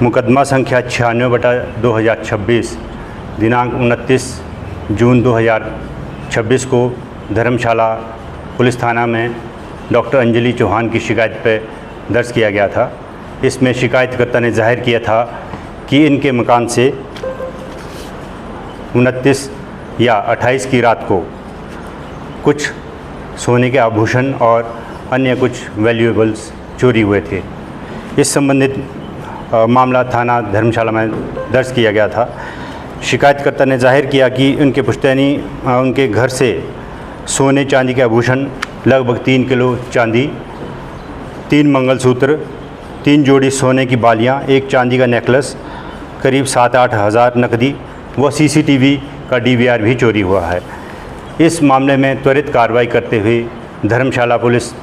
मुकदमा संख्या 96/2026 दिनांक 29 जून 2026 को धर्मशाला पुलिस थाना में डॉक्टर अंजलि चौहान की शिकायत पर दर्ज किया गया था। इसमें शिकायतकर्ता ने जाहिर किया था कि इनके मकान से 29 या 28 की रात को कुछ सोने के आभूषण और अन्य कुछ वैल्यूएबल्स चोरी हुए थे। इस संबंधित मामला थाना धर्मशाला में दर्ज किया गया था। शिकायतकर्ता ने जाहिर किया कि उनके पुश्तैनी उनके घर से सोने चांदी के आभूषण लगभग 3 किलो चांदी, 3 मंगलसूत्र, 3 जोड़ी सोने की बालियां, 1 चांदी का नेकलेस, करीब 7-8 हज़ार नकदी व CCTV का DVR भी चोरी हुआ है। इस मामले में त्वरित कार्रवाई करते हुए धर्मशाला पुलिस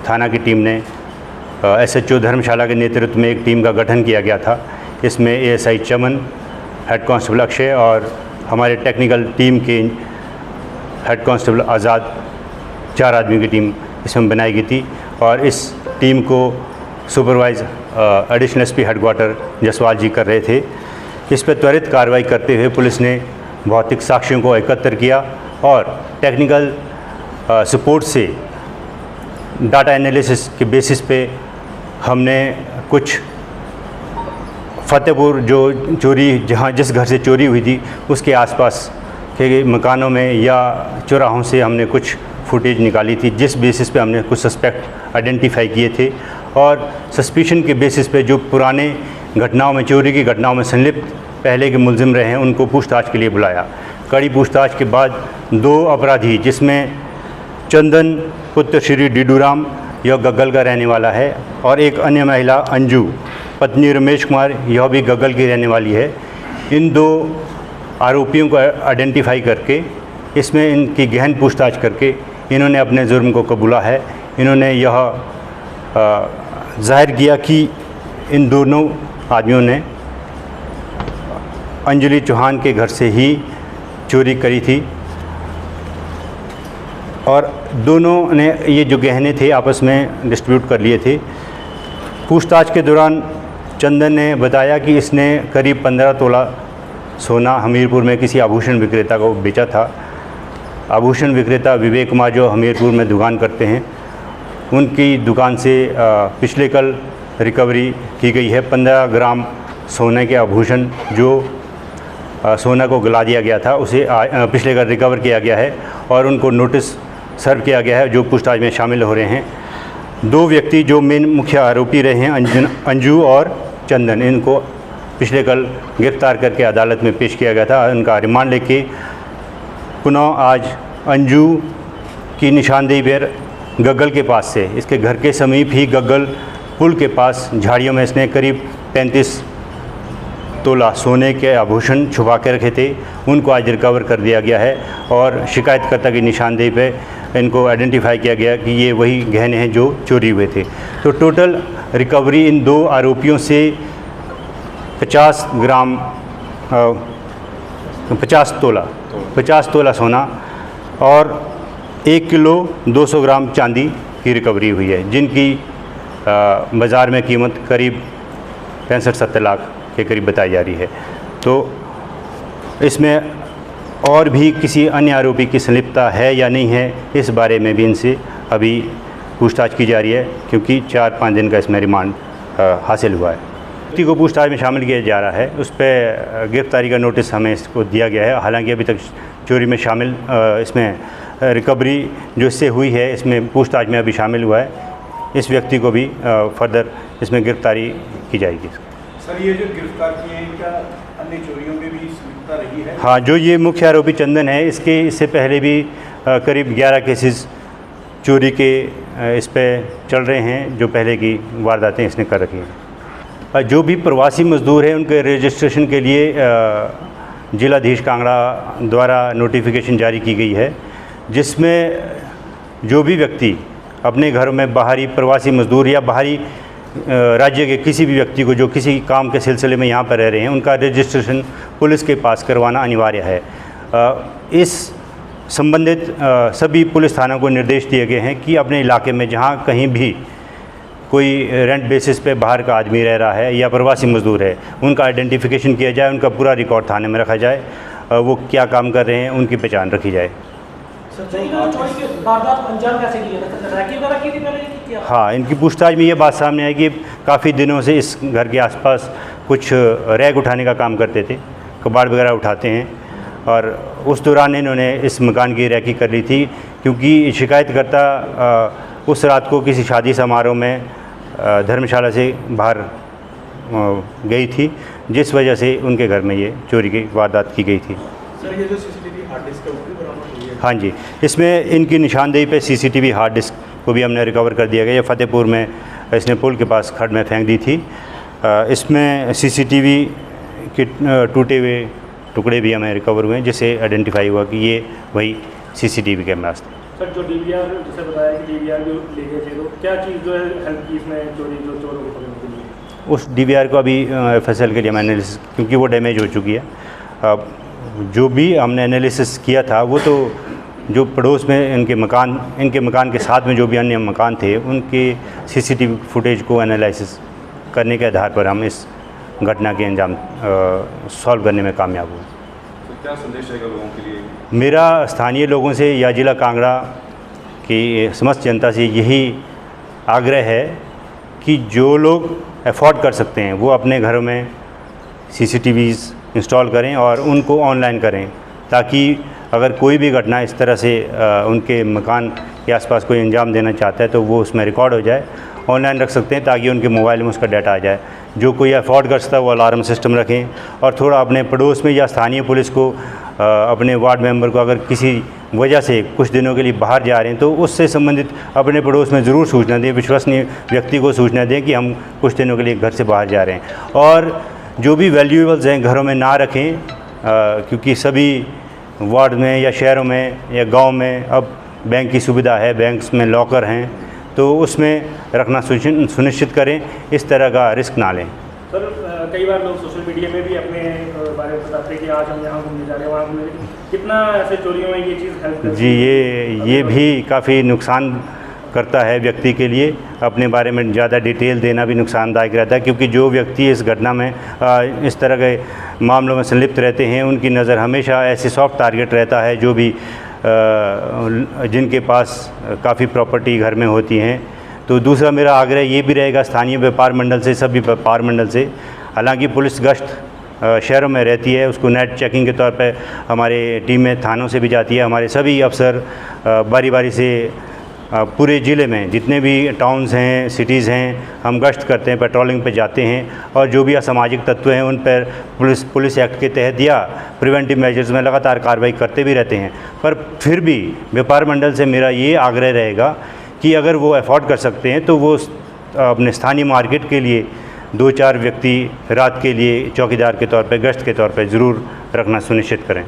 थाना की टीम ने SHO धर्मशाला के नेतृत्व में एक टीम का गठन किया गया था। इसमें ASI चमन, हेड कांस्टेबल अक्षय और हमारे टेक्निकल टीम के हेड कांस्टेबल आज़ाद, 4 आदमियों की टीम इसमें बनाई गई थी और इस टीम को supervise additional SP headquarter Jaswal ji कर रहे थे। इस पर त्वरित कार्रवाई करते हुए पुलिस ने भौतिक साक्ष्यों को एकत्र किया और टेक्निकल सपोर्ट से डाटा एनालिसिस के बेसिस पे हमने कुछ फतेहपुर जो चोरी जिस घर से चोरी हुई थी उसके आसपास के मकानों में या चौराहों से हमने कुछ फुटेज निकाली थी, जिस बेसिस पे हमने कुछ सस्पेक्ट आइडेंटिफाई किए थे और सस्पिशन के बेसिस पे जो पुराने घटनाओं में, चोरी की घटनाओं में संलिप्त पहले के मुलजिम रहे हैं उनको पूछताछ के लिए बुलाया। कड़ी पूछताछ के बाद 2 अपराधी, जिसमें चंदन पुत्र श्री डीडूराम यह गग्गल का रहने वाला है और एक अन्य महिला अंजू पत्नी रमेश कुमार, यह भी गग्गल की रहने वाली है, इन 2 आरोपियों को आइडेंटिफाई करके इसमें इनकी गहन पूछताछ करके इन्होंने अपने जुर्म को कबूला है। इन्होंने यह जाहिर किया कि इन दोनों आदमियों ने अंजलि चौहान के घर से ही चोरी करी थी और दोनों ने ये जो गहने थे आपस में डिस्ट्रीब्यूट कर लिए थे। पूछताछ के दौरान चंदन ने बताया कि इसने करीब 15 तोला सोना हमीरपुर में किसी आभूषण विक्रेता को बेचा था। आभूषण विक्रेता विवेक कुमार जो हमीरपुर में दुकान करते हैं, उनकी दुकान से पिछले कल रिकवरी की गई है 15 ग्राम सोने के आभूषण जो सोना को गला दिया गया था, उसे पिछले कल रिकवर किया गया है और उनको नोटिस सर्व किया गया है जो पूछताछ में शामिल हो रहे हैं। 2 व्यक्ति जो मेन मुख्य आरोपी रहे हैं अंजू और चंदन, इनको पिछले कल गिरफ्तार करके अदालत में पेश किया गया था। उनका रिमांड लेके पुनः आज अंजू की निशानदेही पर गग्गल के पास से, इसके घर के समीप ही गग्गल पुल के पास झाड़ियों में इसने करीब 35 तोला सोने के आभूषण छुपा के रखे थे, उनको आज रिकवर कर दिया गया है और शिकायतकर्ता की निशानदेही पे इनको आइडेंटिफाई किया गया कि ये वही गहने हैं जो चोरी हुए थे। तो टोटल रिकवरी इन 2 आरोपियों से 50 तोला सोना और 1 किलो 200 ग्राम चांदी की रिकवरी हुई है, जिनकी बाज़ार में कीमत करीब 65-70 लाख के करीब बताई जा रही है। तो इसमें और भी किसी अन्य आरोपी की संलिप्तता है या नहीं है, इस बारे में भी इनसे अभी पूछताछ की जा रही है, क्योंकि 4-5 दिन का इसमें रिमांड हासिल हुआ है। व्यक्ति को पूछताछ में शामिल किया जा रहा है, उस पर गिरफ्तारी का नोटिस हमें इसको दिया गया है। हालांकि अभी तक चोरी में शामिल इसमें रिकवरी जो इससे हुई है इसमें पूछताछ में अभी शामिल हुआ है। इस व्यक्ति को भी फर्दर इसमें गिरफ्तारी की जाएगी। सर, ये जो गिरफ्तार किए हैं क्या अन्य चोरियों में भी संलिप्तता रही है? हाँ, जो ये मुख्य आरोपी चंदन है, इससे पहले भी करीब 11 केसेस चोरी के इस पे चल रहे हैं, जो पहले की वारदातें इसने कर रखी हैं। जो भी प्रवासी मजदूर हैं उनके रजिस्ट्रेशन के लिए जिलाधीश कांगड़ा द्वारा नोटिफिकेशन जारी की गई है, जिसमें जो भी व्यक्ति अपने घरों में बाहरी प्रवासी मजदूर या बाहरी राज्य के किसी भी व्यक्ति को जो किसी काम के सिलसिले में यहाँ पर रह रहे हैं, उनका रजिस्ट्रेशन पुलिस के पास करवाना अनिवार्य है। इस संबंधित सभी पुलिस थानों को निर्देश दिए गए हैं कि अपने इलाके में जहाँ कहीं भी कोई रेंट बेसिस पे बाहर का आदमी रह रहा है या प्रवासी मज़दूर है, उनका आइडेंटिफिकेशन किया जाए, उनका पूरा रिकॉर्ड थाने में रखा जाए, वो क्या काम कर रहे हैं उनकी पहचान रखी जाए। हाँ, इनकी पूछताछ में ये बात सामने आई कि काफ़ी दिनों से इस घर के आसपास कुछ रैग उठाने का काम करते थे, कबाड़ वगैरह उठाते हैं, और उस दौरान इन्होंने इस मकान की रैकी कर ली थी, क्योंकि शिकायतकर्ता उस रात को किसी शादी समारोह में धर्मशाला से बाहर गई थी, जिस वजह से उनके घर में ये चोरी की वारदात की गई थी। सर, ये जो सीसीटीवी हार्ड डिस्क है वो भी बरामद हुई है? हाँ जी, इसमें इनकी निशानदेही पे सीसीटीवी हार्ड डिस्क को भी हमने रिकवर कर दिया गया। ये फतेहपुर में इसने पुल के पास खड्ड में फेंक दी थी। इसमें सीसीटीवी के टूटे हुए टुकड़े भी हमें रिकवर हुए हैं, जिससे आइडेंटिफाई हुआ कि ये वही सीसीटीवी कैमरास थे। सर, जो डीवीआर जैसे बताया कि डीवीआर जो ले गए थे, तो क्या चीज़ जो है हेल्प की इसमें चोरी जो चोरों को पकड़ने के लिए? उस डीवीआर को अभी एफएसएल के लिए हमने एनालिसिस, क्योंकि वो डैमेज हो चुकी है, जो भी हमने एनालिसिस किया था वो तो जो पड़ोस में इनके मकान के साथ में जो भी अन्य मकान थे उनके सीसीटीवी फुटेज को एनालिसिस करने के आधार पर हम इस घटना के अंजाम सॉल्व करने में कामयाब हुए। तो क्या संदेश रहेगा लोगों के लिए? मेरा स्थानीय लोगों से या जिला कांगड़ा की समस्त जनता से यही आग्रह है कि जो लोग अफोर्ड कर सकते हैं वो अपने घरों में सीसीटीवीज़ इंस्टॉल करें और उनको ऑनलाइन करें, ताकि अगर कोई भी घटना इस तरह से उनके मकान के आसपास कोई अंजाम देना चाहता है तो वो उसमें रिकॉर्ड हो जाए, ऑनलाइन रख सकते हैं, ताकि उनके मोबाइल में उसका डाटा आ जाए। जो कोई अफोर्ड कर सकता है वो अलार्म सिस्टम रखें, और थोड़ा अपने पड़ोस में या स्थानीय पुलिस को, अपने वार्ड मेंबर को अगर किसी वजह से कुछ दिनों के लिए बाहर जा रहे हैं तो उससे संबंधित अपने पड़ोस में ज़रूर सूचना दें, विश्वसनीय व्यक्ति को सूचना दें कि हम कुछ दिनों के लिए घर से बाहर जा रहे हैं। और जो भी वैल्यूएबल्स हैं घरों में ना रखें, क्योंकि सभी वार्ड में या शहरों में या गांव में अब बैंक की सुविधा है, बैंक्स में लॉकर हैं, तो उसमें रखना सुनिश्चित करें, इस तरह का रिस्क ना लें। सर, कई बार लोग सोशल मीडिया में भी अपने बारे में बताते हैं कि आज हम यहाँ घूमने जा रहे हैं, वहाँ घूमने, कितना ऐसे चोरियों में ये चीज़ हेल्प करती है? जी, ये भी काफ़ी नुकसान करता है व्यक्ति के लिए। अपने बारे में ज़्यादा डिटेल देना भी नुकसानदायक रहता है, क्योंकि जो व्यक्ति इस घटना में इस तरह के मामलों में संलिप्त रहते हैं उनकी नज़र हमेशा ऐसे सॉफ्ट टारगेट रहता है जो भी जिनके पास काफ़ी प्रॉपर्टी घर में होती हैं। तो दूसरा मेरा आग्रह ये भी रहेगा स्थानीय व्यापार मंडल से, सभी व्यापार मंडल से, हालांकि पुलिस गश्त शहरों में रहती है, उसको नेट चेकिंग के तौर पे हमारे टीम में थानों से भी जाती है। हमारे सभी अफसर बारी बारी से पूरे ज़िले में जितने भी टाउन्स हैं, सिटीज़ हैं, हम गश्त करते हैं, पेट्रोलिंग पे जाते हैं, और जो भी असामाजिक तत्व हैं उन पर पुलिस एक्ट के तहत या प्रिवेंटिव मेजर्स में लगातार कार्रवाई करते भी रहते हैं। पर फिर भी व्यापार मंडल से मेरा ये आग्रह रहेगा कि अगर वो अफोर्ड कर सकते हैं तो वो अपने स्थानीय मार्केट के लिए 2-4 व्यक्ति रात के लिए चौकीदार के तौर पे, गश्त के तौर पे ज़रूर रखना सुनिश्चित करें।